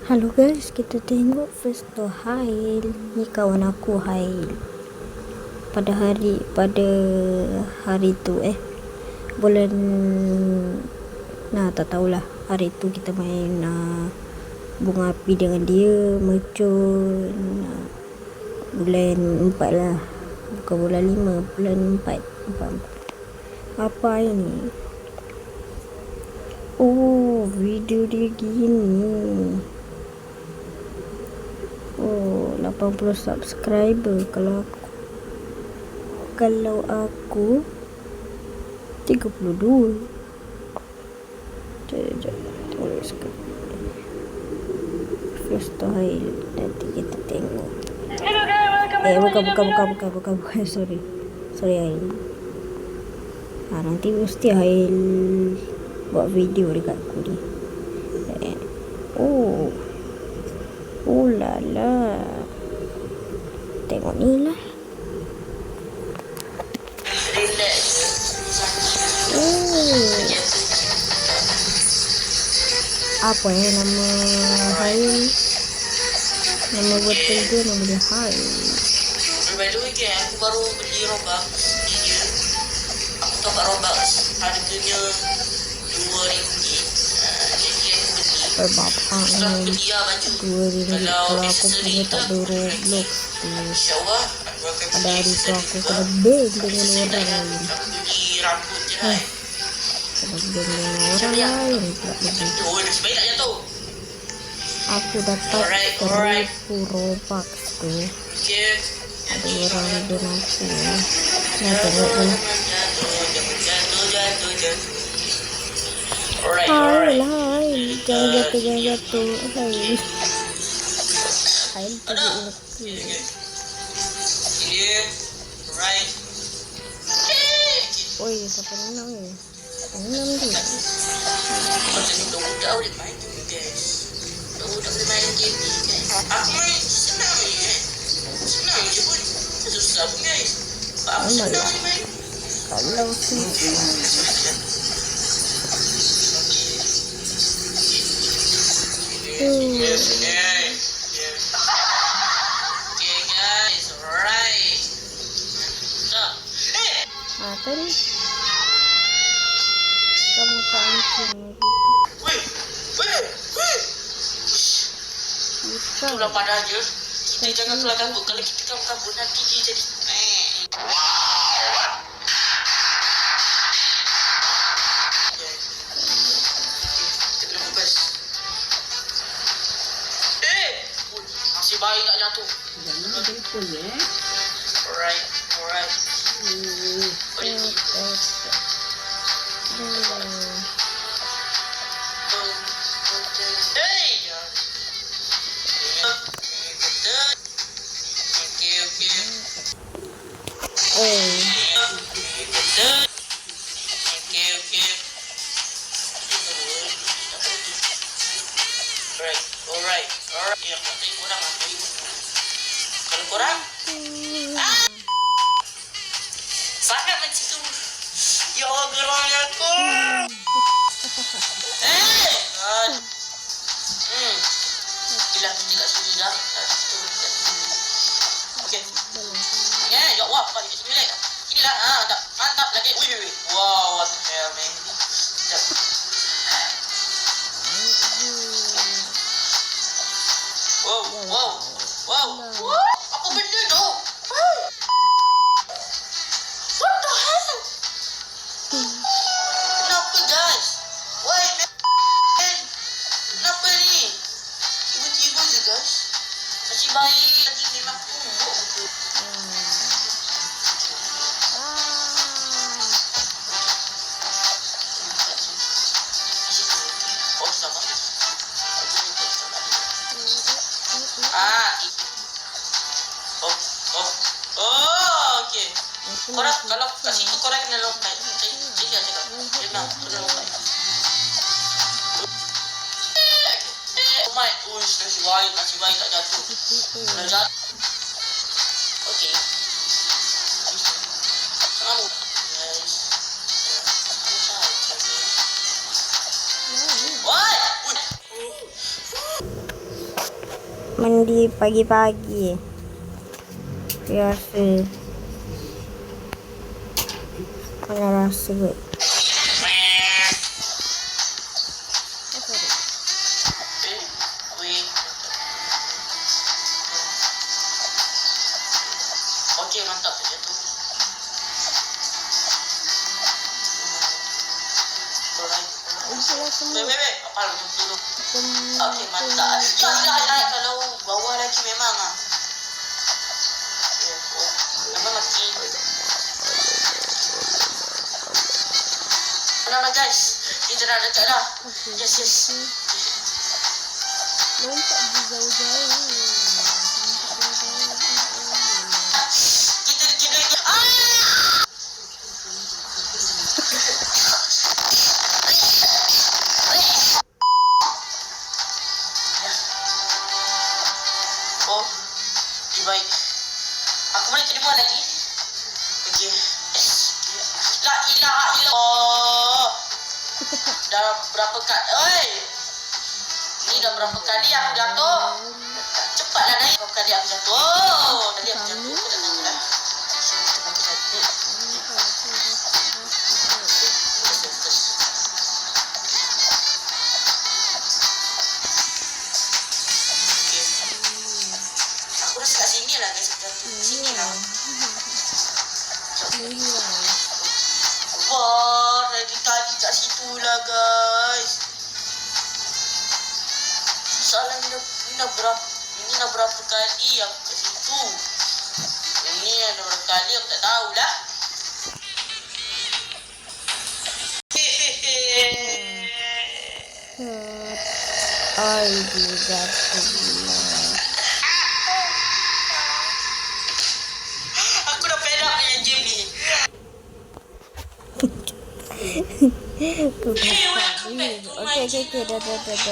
Halo guys, kita tengok first to Hail. Ni kawan aku Hail. Pada hari tu bulan tak tahulah. Hari tu kita main bunga api dengan dia, mercun. Bulan 4 lah. Bukan bulan 5, bulan 4. Apa ini? Oh, video dia gini. 80 subscriber. Kalau aku 32. Sekejap tulis ke first to Hail. Nanti kita tengok. Bukan. Sorry Hail. Nanti mesti Hail buat video dekat aku ni. Oh lala. Tengok ni lah. Apa nama Hail? Nama betul dia nama dia Hail. By the way, aku baru beli Robux dia. Aku dapat Robux harganya RM2. Jadi aku beli. Berbapak ni RM2. Kalau aku punya tak ada Roblox tu. InsyaAllah aku akan pada hari tu aku kena band dengan orang lain. Aku beli rambut je lah. Kena band dengan orang lain pula begitu. Sebaik tak jatuh. Aku dapat 1000 Robux tu. Ada orang band aku. Tengok dulu. Hail. Jangan jatuh. Hail teruk lagi. Oi, siapa menang ni? Menang dia. Budak boleh main game guys. Budak boleh main game ni guys. Aku main senang je kan. Senang je pun. Tak susah pun guys. Aku senang je main. Kalau susah. Yes. Okay guys, alright. Kan? Kamu kancing gitu. Weh. Itulah pada aja. Kita jangan keluar kabut. Kalau kita keluar kabut nanti dia jadi kita kena fokus. Masih baik tak jatuh. Jangan telefon Alright. Alright. Ya, tapi kurang lah. Kalau kurang, sangat mencitu. Ya Allah, gerangnya aku. Tidak sudah. Okey. Ya, Allah, apa dia sini lagi? Inilah, dah mantap lagi. Wih. Wow, what the hell, man. Wow. Apa benda tu? What the hell? Kenapa guys? Why man? Kenapa ni? Tiba-tiba je guys. Masih baik lagi memang kumpul. Oh sama. Okey. Korang kalau kat situ korang kena lompat. Saya cakap. Memang kena lompat. Oh my gosh, nasib baik tak jatuh. Kalau jatuh. Okey. Kamu. Guys. What? mandi pagi-pagi. Biasa. Mana rasa kot. Okey, mantap saja tu. Weh, apa lu dulu? Okey, mantap. Ya, kalau bawah lagi memang ah. Ya, memang mati. Mana guys? Kita dah dekat dah. Yes. Nampak di jauh-jauh. Oh, baik. Aku boleh terima lagi. Okey. La ilaha illallah. Dah berapa kali? Oi. Ni dah berapa kali aku jatuh? Cepatlah naik. Berapa kali aku jatuh? Oh, tadi aku jatuh. Aku dah tahu dah. Aku rasa kat sini lah guys. Sini lah. Wah, lagi tadi kat situ lah guys. Salah ini dah berapa kali aku kat situ. Ini ada berapa kali aku tak tahulah. Aku dah fed up dengan game ni. Okay, dah.